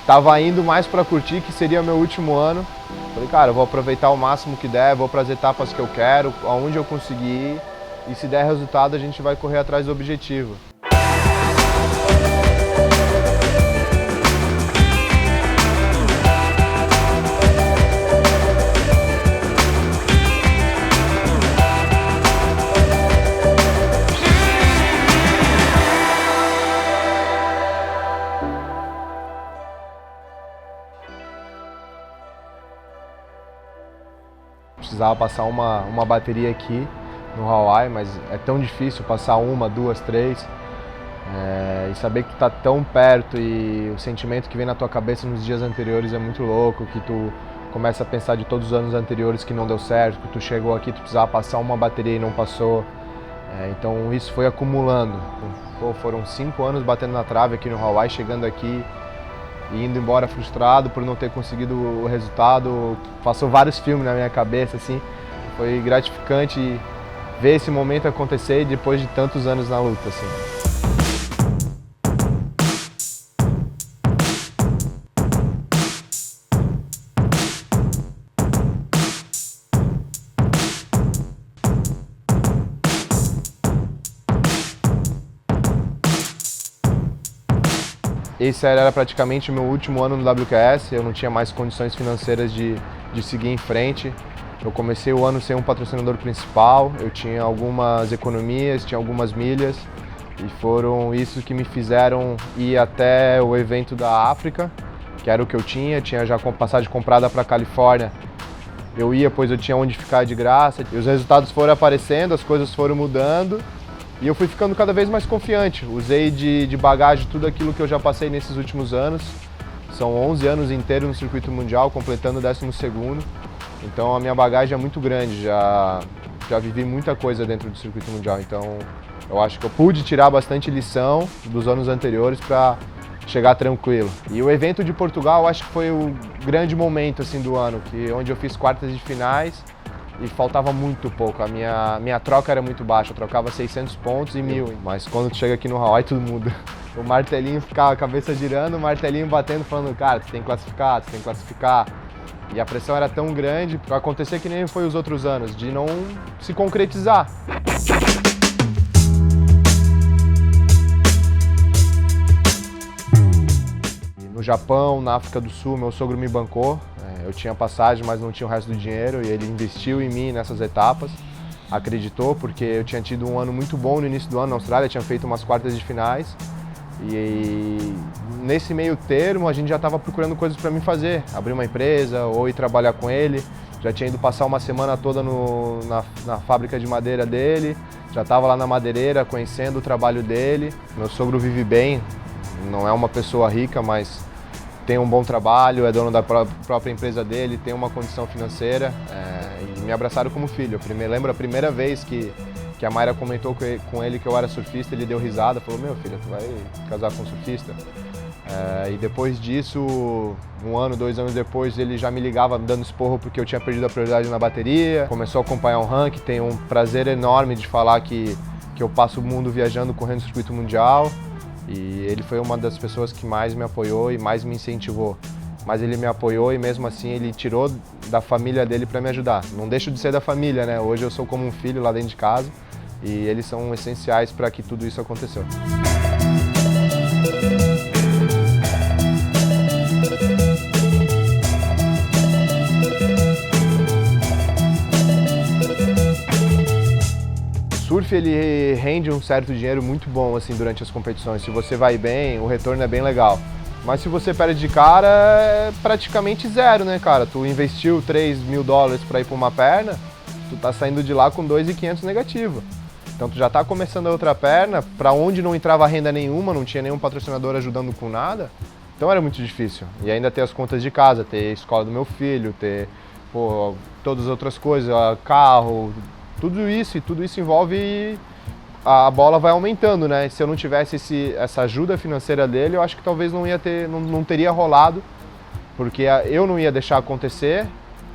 tava indo mais para curtir, que seria meu último ano. Falei, cara, eu vou aproveitar o máximo que der, vou para as etapas que eu quero, aonde eu conseguir ir, e se der resultado a gente vai correr atrás do objetivo. Precisava passar uma bateria aqui no Hawaii, mas é tão difícil passar uma, duas, três. E saber que tu tá tão perto e o sentimento que vem na tua cabeça nos dias anteriores é muito louco, que tu começa a pensar de todos os anos anteriores que não deu certo, que tu chegou aqui, tu precisava passar uma bateria e não passou. Então isso foi acumulando. Pô, foram 5 anos batendo na trave aqui no Hawaii, chegando aqui e indo embora frustrado por não ter conseguido o resultado. Passou vários filmes na minha cabeça, assim. Foi gratificante ver esse momento acontecer depois de tantos anos na luta, assim. Esse era praticamente o meu último ano no WQS, eu não tinha mais condições financeiras de seguir em frente. Eu comecei o ano sem um patrocinador principal, eu tinha algumas economias, tinha algumas milhas, e foram isso que me fizeram ir até o evento da África, que era o que eu tinha já passagem comprada para a Califórnia. Eu ia, pois eu tinha onde ficar de graça, e os resultados foram aparecendo, as coisas foram mudando. E eu fui ficando cada vez mais confiante. Usei de bagagem tudo aquilo que eu já passei nesses últimos anos. São 11 anos inteiros no circuito mundial, completando o 12º. Então a minha bagagem é muito grande, já vivi muita coisa dentro do circuito mundial. Então eu acho que eu pude tirar bastante lição dos anos anteriores para chegar tranquilo. E o evento de Portugal eu acho que foi o grande momento assim, do ano, onde eu fiz quartas de finais. E faltava muito pouco, a minha troca era muito baixa, eu trocava 600 pontos e 1000. Mas quando tu chega aqui no Hawaii tudo muda. O martelinho ficava a cabeça girando, o martelinho batendo, falando, cara, tu tem que classificar, tu tem que classificar. E a pressão era tão grande para acontecer que nem foi os outros anos, de não se concretizar. No Japão, na África do Sul, meu sogro me bancou. Eu tinha passagem, mas não tinha o resto do dinheiro, e ele investiu em mim nessas etapas. Acreditou, porque eu tinha tido um ano muito bom no início do ano na Austrália, tinha feito umas quartas de finais. E nesse meio termo a gente já estava procurando coisas para mim fazer, abrir uma empresa ou ir trabalhar com ele. Já tinha ido passar uma semana toda na fábrica de madeira dele, já estava lá na madeireira conhecendo o trabalho dele. Meu sogro vive bem, não é uma pessoa rica, mas tem um bom trabalho, é dono da própria empresa dele, tem uma condição financeira, e me abraçaram como filho. Lembro a primeira vez que a Mayra comentou com ele que eu era surfista, ele deu risada, falou, meu filho, tu vai casar com um surfista? E depois disso, 1 ano, 2 anos depois, ele já me ligava me dando esporro porque eu tinha perdido a prioridade na bateria. Começou a acompanhar o ranking, tem um prazer enorme de falar que eu passo o mundo viajando, correndo no circuito mundial. E ele foi uma das pessoas que mais me apoiou e mais me incentivou. Mas ele me apoiou e mesmo assim ele tirou da família dele para me ajudar. Não deixo de ser da família, né? Hoje eu sou como um filho lá dentro de casa e eles são essenciais para que tudo isso aconteceu. O surf ele rende um certo dinheiro muito bom assim durante as competições. Se você vai bem, o retorno é bem legal. Mas se você perde de cara, é praticamente zero, né, cara? Tu investiu $3.000 para ir para uma perna, tu tá saindo de lá com 2.500 negativo. Então tu já tá começando a outra perna, para onde não entrava renda nenhuma, não tinha nenhum patrocinador ajudando com nada. Então era muito difícil. E ainda ter as contas de casa, ter a escola do meu filho, ter todas as outras coisas, carro, tudo isso envolve, a bola vai aumentando, né? Se eu não tivesse essa ajuda financeira dele, eu acho que talvez não teria rolado, porque eu não ia deixar acontecer,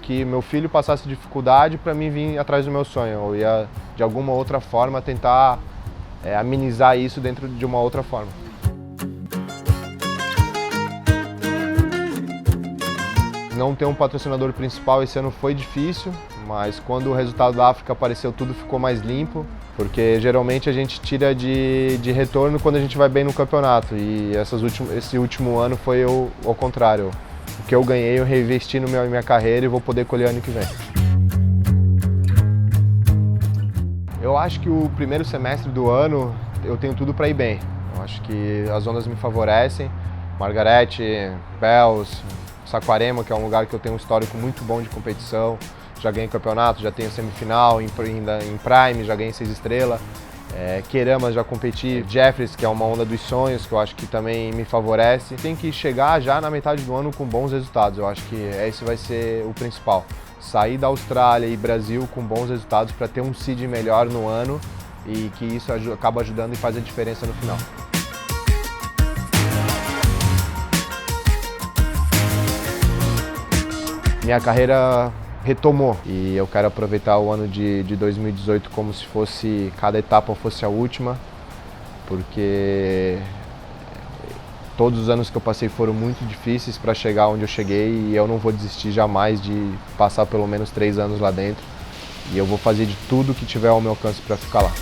que meu filho passasse dificuldade para mim vir atrás do meu sonho. Eu ia, de alguma outra forma, tentar amenizar isso dentro de uma outra forma. não ter um patrocinador principal esse ano foi difícil, mas quando o resultado da África apareceu, tudo ficou mais limpo, porque geralmente a gente tira de retorno quando a gente vai bem no campeonato, e esse último ano foi ao contrário. O que eu ganhei, eu reinvesti na minha carreira e vou poder colher ano que vem. Eu acho que o primeiro semestre do ano eu tenho tudo para ir bem. Eu acho que as ondas me favorecem. Margarete, Bells, Saquarema, que é um lugar que eu tenho um histórico muito bom de competição. Já ganhei campeonato, já tenho semifinal, em Prime, já ganhei 6 estrelas. Queramas já competi, Jeffries, que é uma onda dos sonhos, que eu acho que também me favorece. Tem que chegar já na metade do ano com bons resultados, eu acho que esse vai ser o principal. Sair da Austrália e Brasil com bons resultados para ter um seed melhor no ano e que isso acaba ajudando e faz a diferença no final. Minha carreira retomou e eu quero aproveitar o ano de 2018 como se fosse cada etapa fosse a última, porque todos os anos que eu passei foram muito difíceis para chegar onde eu cheguei e eu não vou desistir jamais de passar pelo menos 3 anos lá dentro e eu vou fazer de tudo que tiver ao meu alcance para ficar lá.